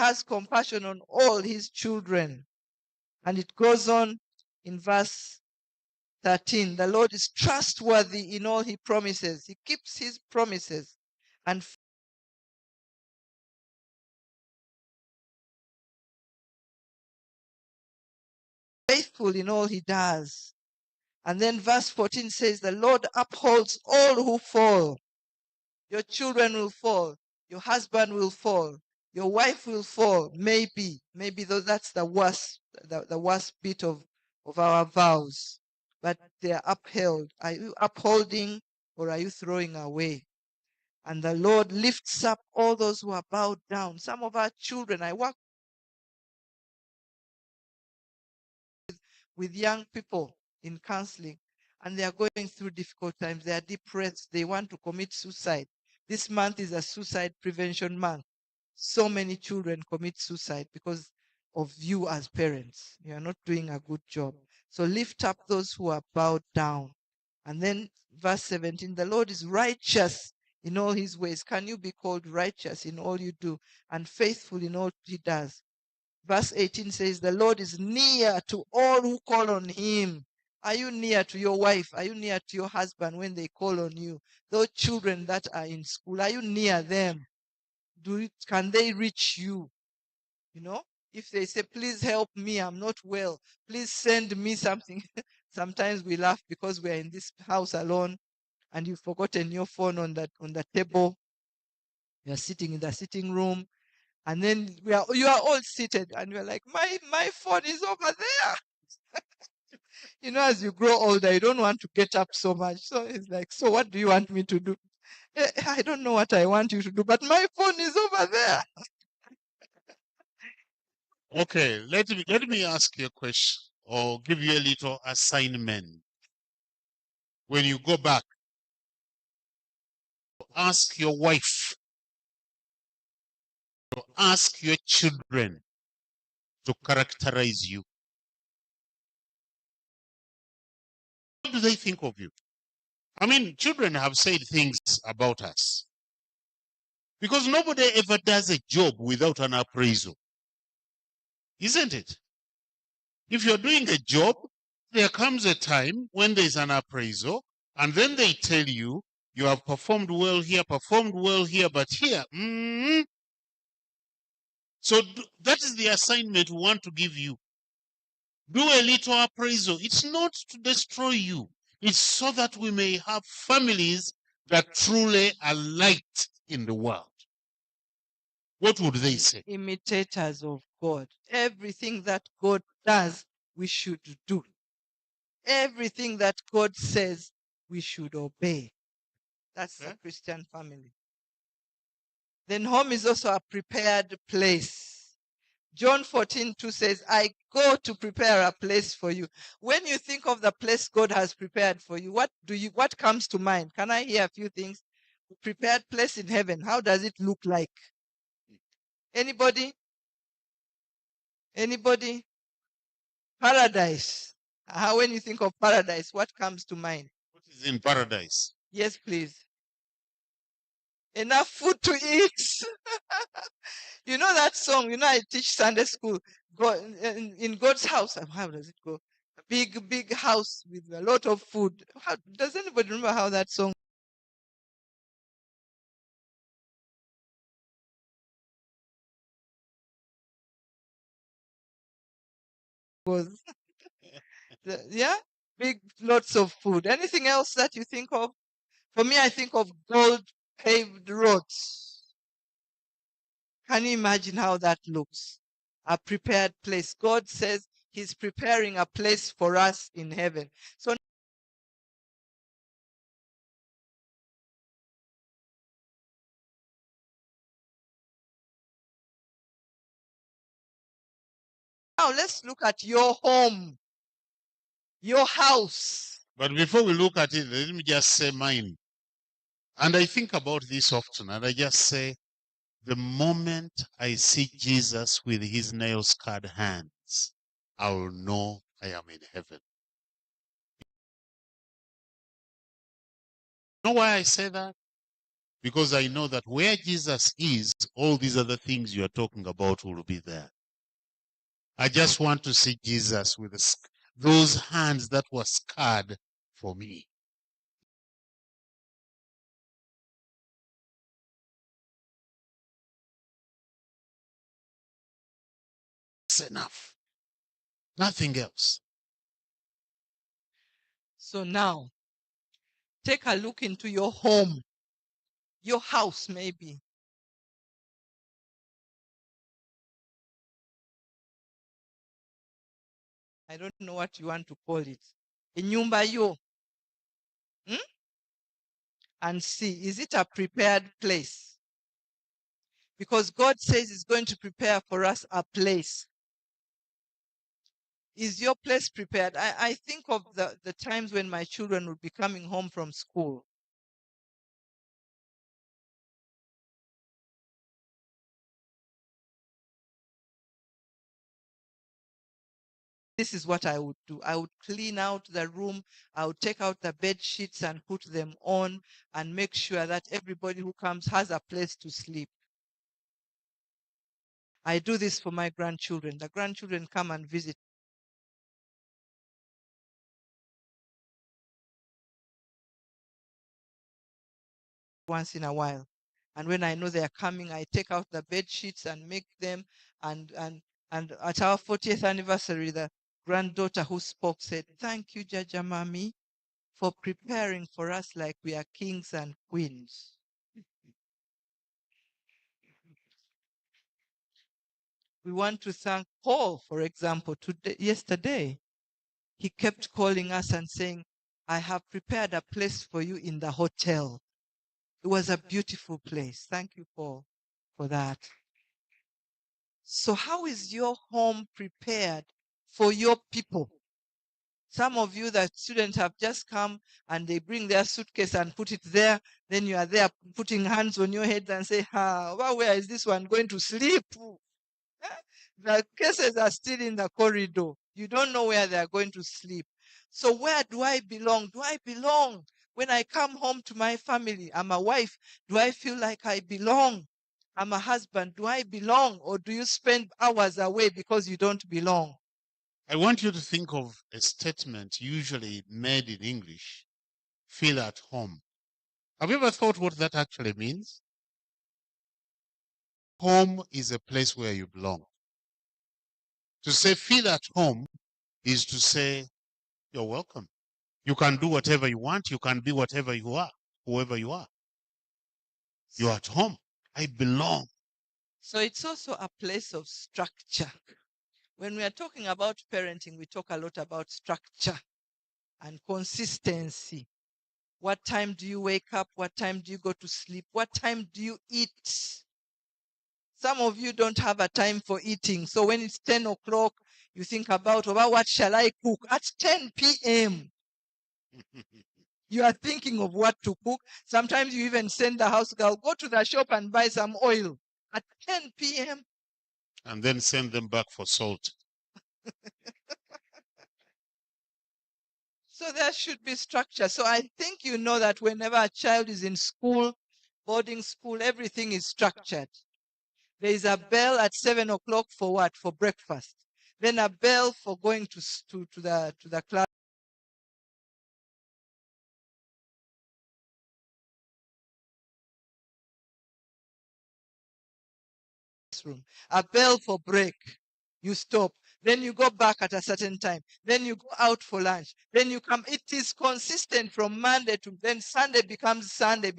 has compassion on all his children. And it goes on in verse 13. The Lord is trustworthy in all he promises. He keeps his promises and faithful in all he does. And then verse 14 says, the Lord upholds all who fall. Your children will fall. Your husband will fall. Your wife will fall. Maybe though that's the worst bit of our vows. But they are upheld. Are you upholding or are you throwing away? And the Lord lifts up all those who are bowed down. Some of our children, I work with young people in counseling, and they are going through difficult times. They are depressed. They want to commit suicide. This month is a suicide prevention month. So many children commit suicide because of you as parents. You are not doing a good job. So lift up those who are bowed down. And then verse 17, the Lord is righteous in all his ways. Can you be called righteous in all you do and faithful in all he does? Verse 18 says, the Lord is near to all who call on him. Are you near to your wife? Are you near to your husband when they call on you? Those children that are in school, are you near them? Can they reach you? You know, if they say, please help me, I'm not well, please send me something. Sometimes we laugh because we are in this house alone and you've forgotten your phone on the table. You're sitting in the sitting room. And then you are all seated and you're like, my phone is over there. You know, as you grow older, you don't want to get up so much. So it's like, so what do you want me to do? I don't know what I want you to do, but my phone is over there. Okay, let me ask you a question or give you a little assignment. When you go back, ask your wife, ask your children to characterize you. What do they think of you? I mean, children have said things about us. Because nobody ever does a job without an appraisal. Isn't it? If you're doing a job, there comes a time when there's an appraisal, and then they tell you, you have performed well here, but here. So that is the assignment we want to give you. Do a little appraisal. It's not to destroy you. It's so that we may have families that truly are light in the world. What would they say? Imitators of God. Everything that God does, we should do. Everything that God says, we should obey. That's a Christian family. Then home is also a prepared place. John 14:2 says, I go to prepare a place for you. When you think of the place God has prepared for you, what comes to mind? Can I hear a few things? Prepared place in heaven. How does it look like? Anybody? Anybody? Paradise. When you think of paradise, what comes to mind? What is in paradise? Yes, please. Enough food to eat. You know that song? You know, I teach Sunday school. God, in God's house. How does it go? A big house with a lot of food. Does anybody remember how that song goes? Yeah? Big, lots of food. Anything else that you think of? For me, I think of gold paved roads. Can you imagine how that looks? A prepared place. God says he's preparing a place for us in heaven. So now let's look at your home, your house. But before we look at it, let me just say mine. And I think about this often, and I just say, the moment I see Jesus with his nail-scarred hands, I will know I am in heaven. You know why I say that? because I know that where Jesus is, all these other things you are talking about will be there. I just want to see Jesus with those hands that were scarred for me. It's enough. Nothing else. So now, take a look into your home, your house maybe. I don't know what you want to call it. Inyumba yo. And see, is it a prepared place? Because God says He's going to prepare for us a place. Is your place prepared? I think of the times when my children would be coming home from school. This is what I would do. I would clean out the room. I would take out the bed sheets and put them on and make sure that everybody who comes has a place to sleep. I do this for my grandchildren. The grandchildren come and visit once in a while. And when I know they are coming, I take out the bed sheets and make them. And at our 40th anniversary, the granddaughter who spoke said, "Thank you, Jaja Mami, for preparing for us like we are kings and queens." We want to thank Paul, for example, yesterday. He kept calling us and saying, "I have prepared a place for you in the hotel." It was a beautiful place. Thank you, Paul, for that. So, how is your home prepared for your people? Some of you, the students, have just come and they bring their suitcase and put it there. Then you are there putting hands on your head and say, where is this one going to sleep? The cases are still in the corridor. You don't know where they are going to sleep. So where do I belong? Do I belong? When I come home to my family, I'm a wife. Do I feel like I belong? I'm a husband. Do I belong? Or do you spend hours away because you don't belong? I want you to think of a statement usually made in English, feel at home. Have you ever thought what that actually means? Home is a place where you belong. To say feel at home is to say you're welcome. You can do whatever you want. You can be whatever you are, whoever you are. You're at home. I belong. So it's also a place of structure. When we are talking about parenting, we talk a lot about structure and consistency. What time do you wake up? What time do you go to sleep? What time do you eat? Some of you don't have a time for eating. So when it's 10 o'clock, you think about what shall I cook? At 10 p.m., you are thinking of what to cook. Sometimes you even send the house girl, go to the shop and buy some oil at 10 p.m. And then send them back for salt. So there should be structure. So I think you know that whenever a child is in school, boarding school, everything is structured. There is a bell at 7 o'clock for what? For breakfast. Then a bell for going to the classroom. A bell for break. You stop. Then you go back at a certain time. Then you go out for lunch. Then you come. It is consistent from Monday to then Sunday becomes Sunday.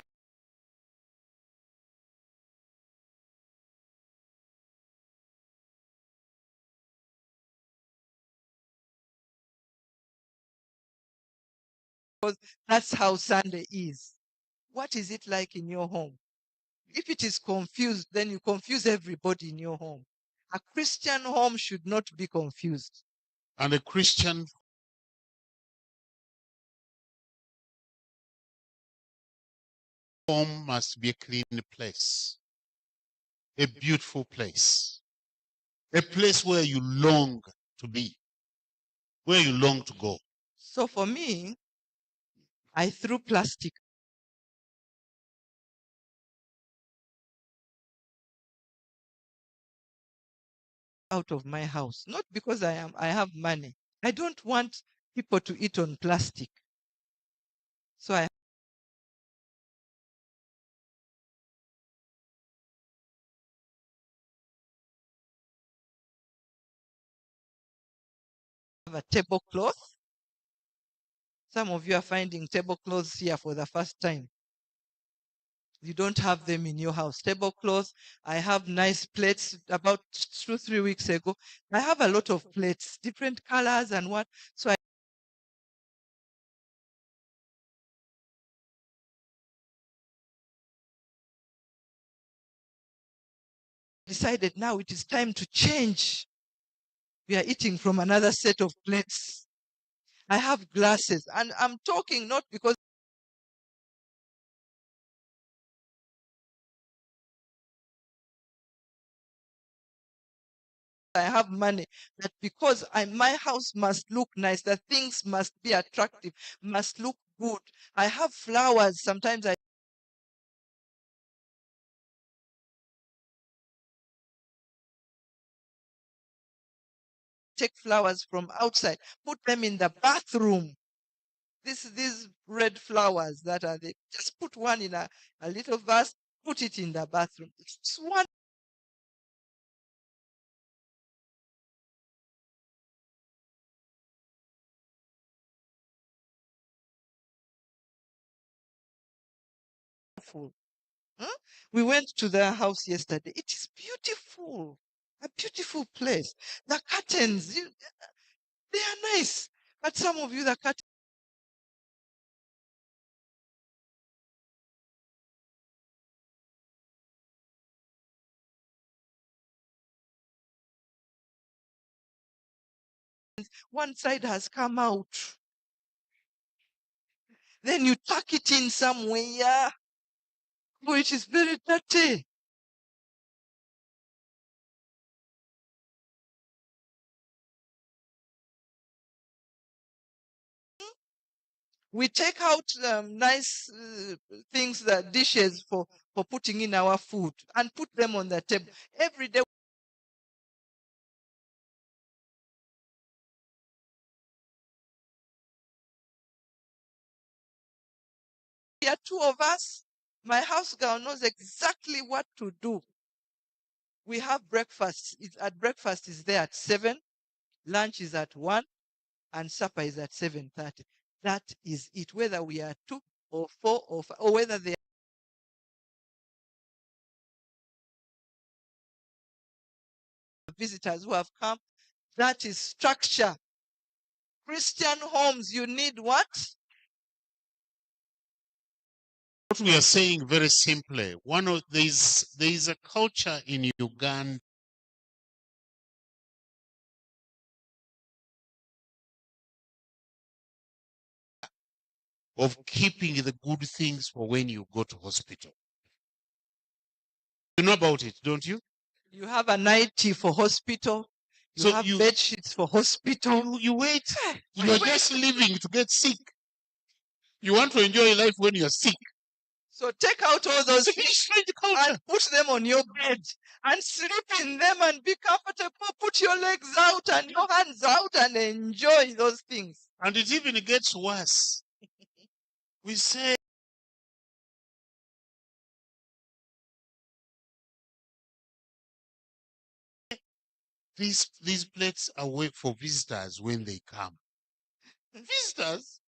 Because that's how Sunday is. What is it like in your home? If it is confused, then you confuse everybody in your home. A Christian home should not be confused. And a Christian home must be a clean place, a beautiful place, a place where you long to be, where you long to go. So for me, I threw plastic out of my house, not because I have money. I don't want people to eat on plastic. So I have a tablecloth. Some of you are finding tablecloths here for the first time. You don't have them in your house. Tablecloths. I have nice plates. About 2-3 weeks ago, I have a lot of plates, different colors and what. So I decided now it is time to change. We are eating from another set of plates. I have glasses, and I'm talking not because I have money, but because my house must look nice. The things must be attractive, must look good. I have flowers. Sometimes I take flowers from outside, put them in the bathroom. These red flowers that are there, just put one in a little vase, put it in the bathroom. It's one. Wonderful. Huh? We went to their house yesterday. It is beautiful. A beautiful place. The curtains, they are nice. But some of you, the curtains, one side has come out. Then you tuck it in somewhere. Oh, it is very dirty. We take out nice things, the dishes for putting in our food and put them on the table. Every day we are two of us. My house girl knows exactly what to do. We have breakfast. At breakfast is there at 7, lunch is at 1, and supper is at 7:30. That is it. Whether we are 2 or 4 or 5, or whether they are visitors who have come, that is structure. Christian homes, you need what? What we are saying very simply, there is a culture in Uganda of keeping the good things for when you go to hospital. You know about it, don't you? You have a nightie for hospital. You So have bed sheets for hospital. you wait. You are just living to get sick. You want to enjoy life when you are sick. So take out all those It's a very things strange culture. and put them on your bed and sleep in them and be comfortable. Put your legs out and your hands out and enjoy those things. And it even gets worse. We say these plates are for visitors when they come. Visitors?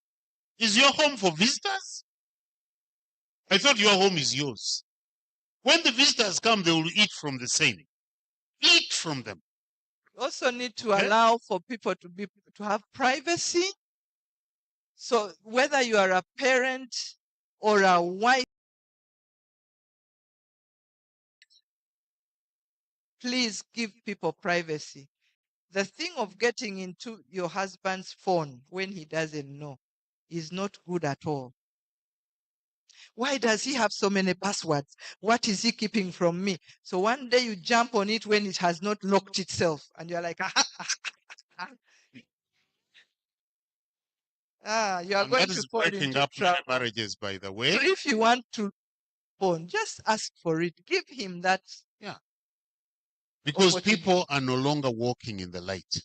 Is your home for visitors? I thought your home is yours. When the visitors come, they will eat from the same. Eat from them. You also need to allow for people to have privacy. So whether you are a parent or a wife, please give people privacy. The thing of getting into your husband's phone when he doesn't know is not good at all. Why does he have so many passwords? What is he keeping from me? So one day you jump on it when it has not locked itself, and you're like, you are And going that to is fall breaking into up trouble. marriages, by the way. So if you want to phone, just ask for it. Give him that. Yeah. Because what you people are no longer walking in the light.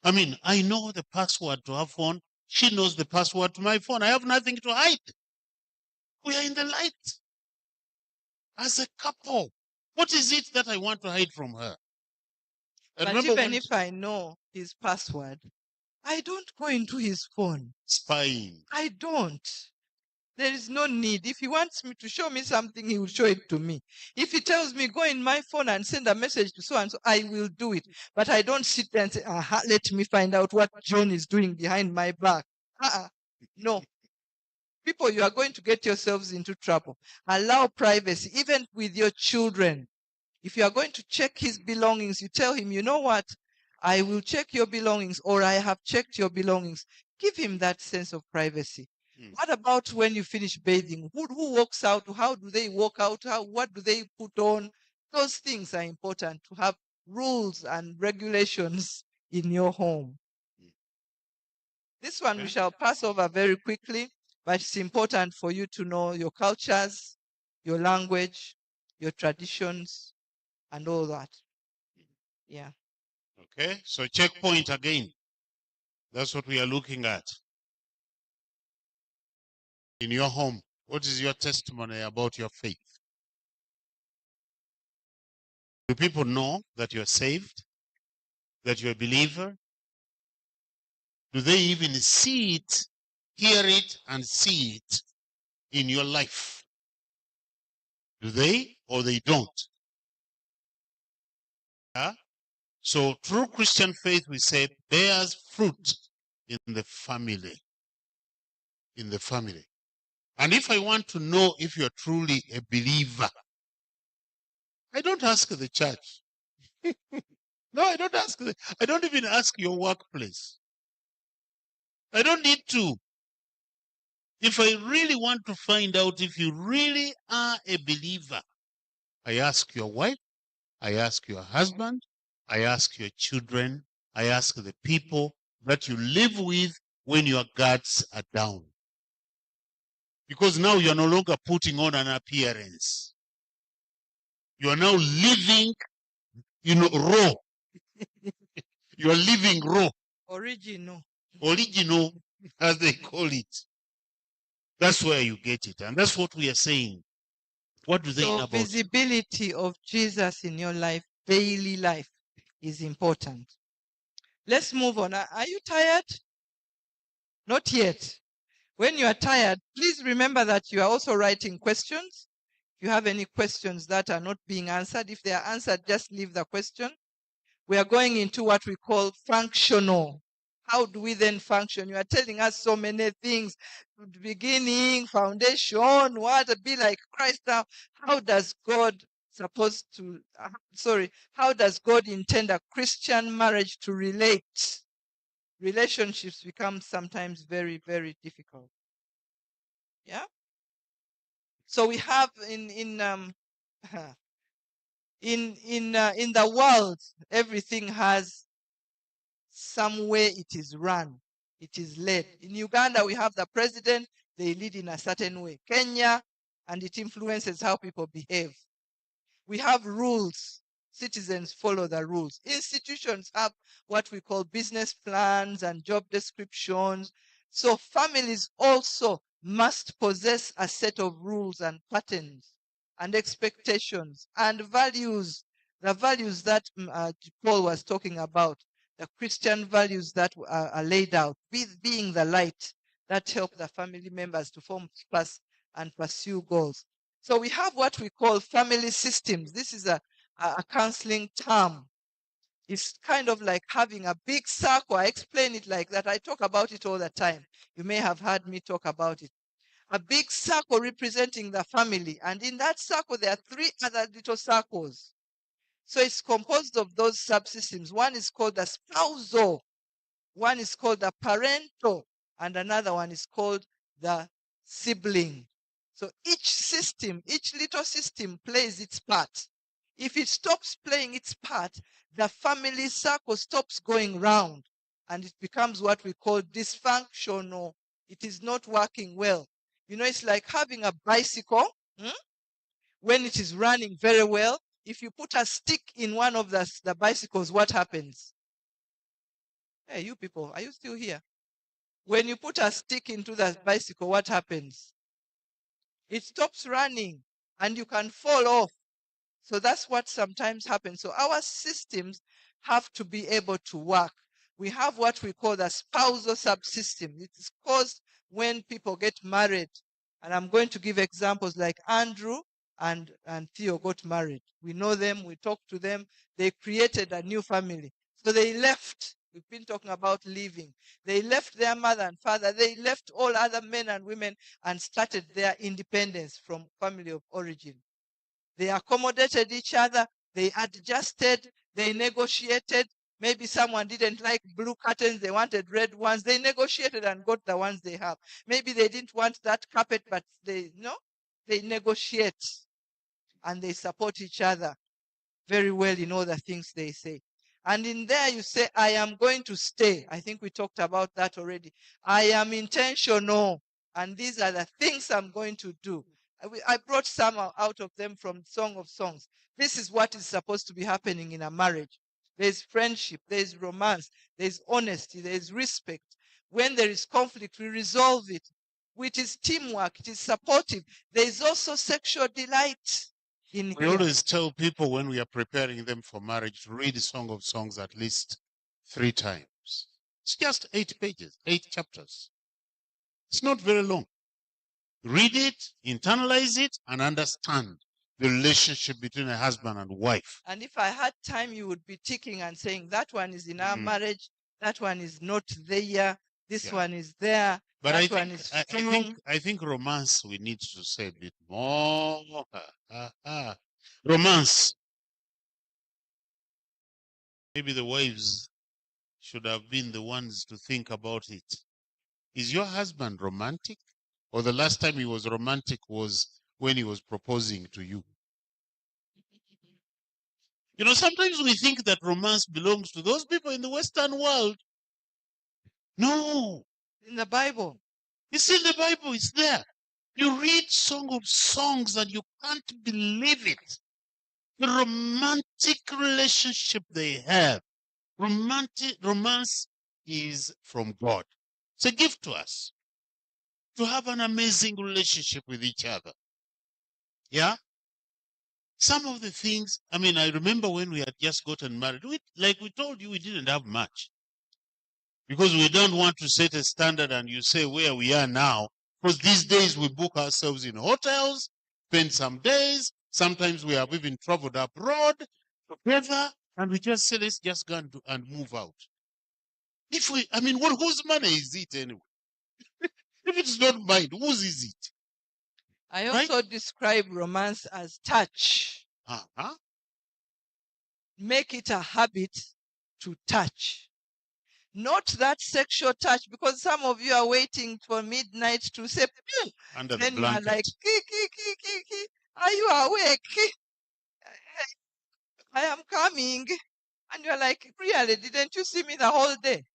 I mean, I know the password to her phone. She knows the password to my phone. I have nothing to hide. We are in the light as a couple. What is it that I want to hide from her? I But remember even when if I know his password, I don't go into his phone. spying. I don't. There is no need. If he wants me to show me something, he will show it to me. If he tells me, go in my phone and send a message to so and so, I will do it. But I don't sit there and say, aha, let me find out what John is doing behind my back. No. People, you are going to get yourselves into trouble. Allow privacy, even with your children. If you are going to check his belongings, you tell him, you know what? I will check your belongings, or I have checked your belongings. Give him that sense of privacy. What about when you finish bathing? Who walks out? How do they walk out? What do they put on? Those things are important to have rules and regulations in your home. This one we shall pass over very quickly, but it's important for you to know your cultures, your language, your traditions, and all that. Yeah. Okay, so checkpoint again. That's what we are looking at. In your home, what is your testimony about your faith? Do people know that you're saved? That you're a believer? Do they even see it, hear it, and see it in your life? Do they or they don't? Yeah? So true Christian faith, we say, bears fruit in the family. In the family. And if I want to know if you're truly a believer, I don't ask the church. No, I don't ask. I don't even ask your workplace. I don't need to. If I really want to find out if you really are a believer, I ask your wife, I ask your husband, I ask your children, I ask the people that you live with when your guards are down. Because now you're no longer putting on an appearance. You are now living, raw. You are living raw. Original. Original, as they call it. That's where you get it. And that's what we are saying. What do they know So about you? visibility of Jesus in your life, daily life, is important. Let's move on. Are you tired? Not yet. When you are tired, please remember that you are also writing questions. If you have any questions that are not being answered, if they are answered, just leave the question. We are going into what we call functional. How do we then function? You are telling us so many things. Beginning, foundation, what? Be like Christ now. How does God how does God intend a Christian marriage to relate? Relationships become sometimes very, very difficult. Yeah. So we have in the world, everything has some way it is run, it is led. In Uganda, we have the president, they lead in a certain way. Kenya, and it influences how people behave. We have rules. Citizens follow the rules. Institutions have what we call business plans and job descriptions. So families also must possess a set of rules and patterns and expectations and values, the values that Paul was talking about, the Christian values that are laid out, being the light that help the family members to form purpose and pursue goals. So we have what we call family systems. This is a counseling term. It's kind of like having a big circle. I explain it like that. I talk about it all the time. You may have heard me talk about it. A big circle representing the family. And in that circle, there are three other little circles. So it's composed of those subsystems. One is called the spousal, one is called the parental, and another one is called the sibling. So each little system plays its part. If it stops playing its part, the family circle stops going round and it becomes what we call dysfunctional. It is not working well. It's like having a bicycle. When it is running very well, if you put a stick in one of the bicycles, what happens? Hey, you people, are you still here? When you put a stick into the bicycle, what happens? It stops running and you can fall off. So that's what sometimes happens. So our systems have to be able to work. We have what we call the spousal subsystem. It is caused when people get married. And I'm going to give examples like Andrew and Theo got married. We know them, we talk to them. They created a new family. So they left. We've been talking about leaving. They left their mother and father. They left all other men and women and started their independence from family of origin. They accommodated each other. They adjusted. They negotiated. Maybe someone didn't like blue curtains. They wanted red ones. They negotiated and got the ones they have. Maybe they didn't want that carpet, but they negotiate and they support each other very well in all the things they say. And in there you say, I am going to stay. I think we talked about that already. I am intentional. And these are the things I'm going to do. I brought some out of them from Song of Songs. This is what is supposed to be happening in a marriage. There's friendship, there's romance, there's honesty, there's respect. When there is conflict, we resolve it. It is teamwork, it is supportive. There is also sexual delight in We here. always tell people when we are preparing them for marriage to read the Song of Songs at least 3 times. It's just 8 pages, 8 chapters. It's not very long. Read it, internalize it, and understand the relationship between a husband and wife. And if I had time, you would be ticking and saying, that one is in our marriage, that one is not there, this one is there, But that one is strong. I think romance we need to say a bit more. Romance. Maybe the wives should have been the ones to think about it. Is your husband romantic? Or the last time he was romantic was when he was proposing to you? You know, sometimes we think that romance belongs to those people in the Western world. No. In the Bible. It's in the Bible. It's there. You read Song of Songs and you can't believe it. The romantic relationship they have. Romance is from God. It's a gift to us to have an amazing relationship with each other. Yeah? Some of the things, I mean, I remember when we had just gotten married, like we told you, we didn't have much. Because we don't want to set a standard and you say where we are now. Because these days we book ourselves in hotels, spend some days. Sometimes we have even traveled abroad together, and we just say, let's just go and move out. Whose money is it anyway? If it's not mine, whose is it? I also describe romance as touch. Make it a habit to touch. Not that sexual touch, because some of you are waiting for midnight to say, under then the you are blanket. like, are you awake? I am coming. And you're like, really, didn't you see me the whole day?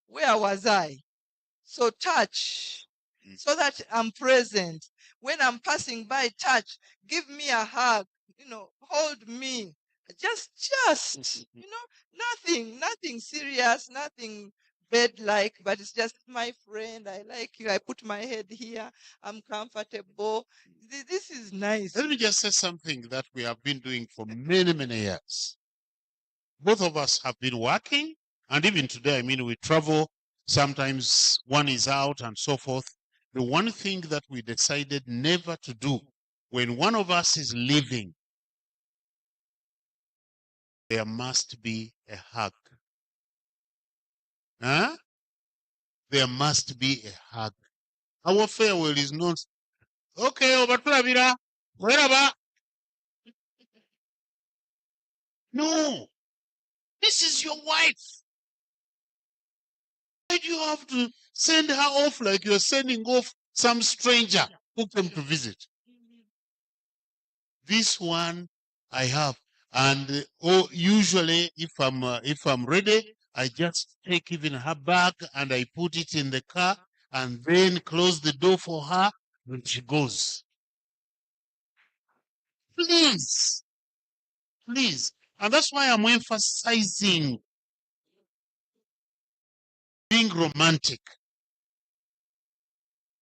Where was I? So touch, so that I'm present. When I'm passing by, touch. Give me a hug. Hold me. Just, nothing serious, nothing bed-like, but it's just my friend. I like you. I put my head here. I'm comfortable. This is nice. Let me just say something that we have been doing for many, many years. Both of us have been working, and even today, we travel. Sometimes one is out and so forth. The one thing that we decided never to do when one of us is leaving, there must be a hug. Huh? There must be a hug. Our farewell is not, okay, Obatulabira, wherever. No, this is your wife. Why do you have to send her off like you're sending off some stranger who came to visit? This one I have, and usually if I'm ready, I just take even her bag and I put it in the car and then close the door for her when she goes. Please, Please. And that's why I'm emphasizing being romantic.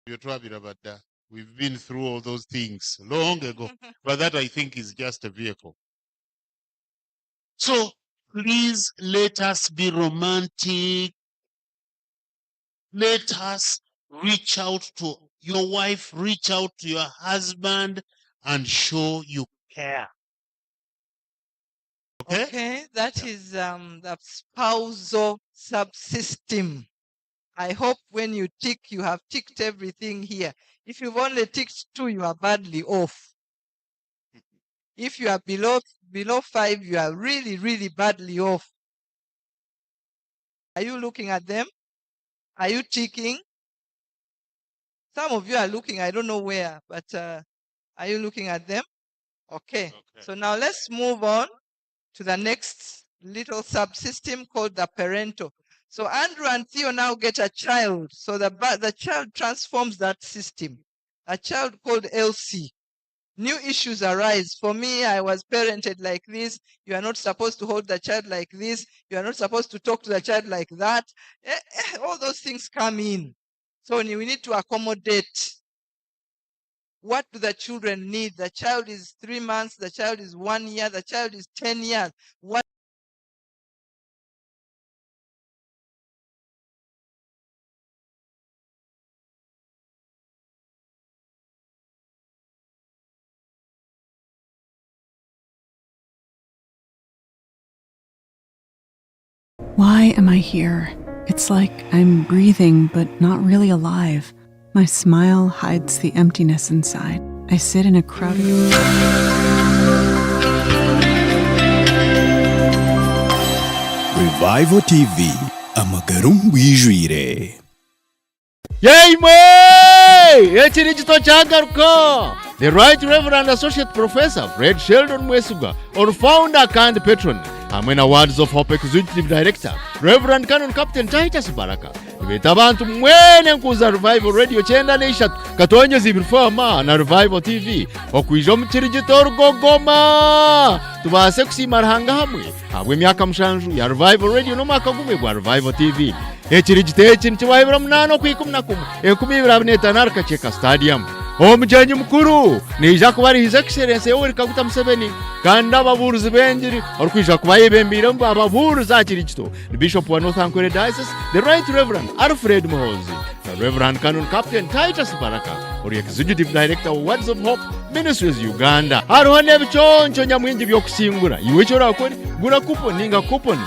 We've been through all those things long ago, but that I think is just a vehicle. So please let us be romantic. Let us reach out to your wife, reach out to your husband, and show you care. Okay, that is the spousal subsystem. I hope when you tick, you have ticked everything here. If you've only ticked 2, you are badly off. If you are below 5, you are really, really badly off. Are you looking at them? Are you ticking? Some of you are looking, I don't know where, but are you looking at them? Okay. So now let's move on to the next little subsystem called the parental. So Andrew and Theo now get a child. So the child transforms that system. A child called Elsie. New issues arise. For me, I was parented like this. You are not supposed to hold the child like this. You are not supposed to talk to the child like that. All those things come in. So we need to accommodate. What do the children need? The child is 3 months. The child is 1 year. The child is 10 years. What Why am I here? It's like I'm breathing, but not really alive. My smile hides the emptiness inside. I sit in a crowded... Revival TV, amagarum wijwire. Yay, ekiri kito kyagaruka. The Right Reverend Associate Professor Fred Sheldon Mwesuga, or founder and patron, hamwe na Words of Hope Executive Director Reverend Canon Captain Titus Baraka. Ibeta abantu mwene nkuza Revival Radio chenda n'eshatu katonye zibirfama na Revival TV okwijo omukiri gito orugogoma tubase kusimara hanga hamwe habwe emyaka mushanju ya Revival Radio n'omwaka gumwe gwa Revival TV. Ekiri gito eki nikiwahibura 8 ku 11 2025 Kacheka Stadium. Omujanyi mukuru nija kuba ari His Excellency Yoweri Kaguta Museveni kandi ababuruzi benjiri orikwija kuba yebembire mbu ababuruzi akiri kito the Bishop wa North Ankole Diocese, the Right Reverend Alfred Muhozi, the Reverend Canon Captain Titus Baraka, or Executive Director of Words of Hope Ministries Uganda. Hariho n'ebiconco nyamwingi by'okusingura iwe eki orakora gura coupon ninga coupons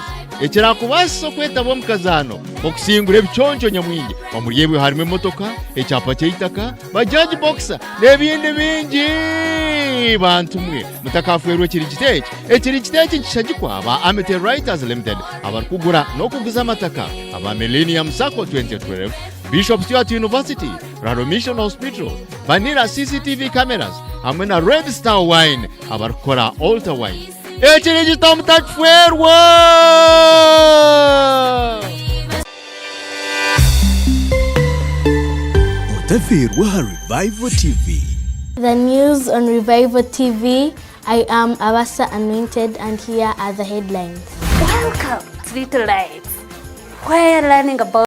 ekirakubaso kwetaba omukazano okusingura ebiconco nyamwingi omuri ebyo harimu emotoka ekyapa ky'eitaka bajaji boxer n'ebindi bingi bantu mwe mutakafuerwa ekiri kiteeki nkishagikwa aba Amateur Writers Limited abarikugura n'okuguza amataka aba Millennium Circle 2012 Bishop Stewart University, Raro Mission Hospital, Vanilla CCTV cameras, hamwe na Red Star Wine abarikora Altar Wine. Ekiri kito mutakifuerwa. Otafiirwa Revival TV. The news on Revival TV. I am Abasa Anointed, and here are the headlines. Welcome to Little Lights, where you're learning about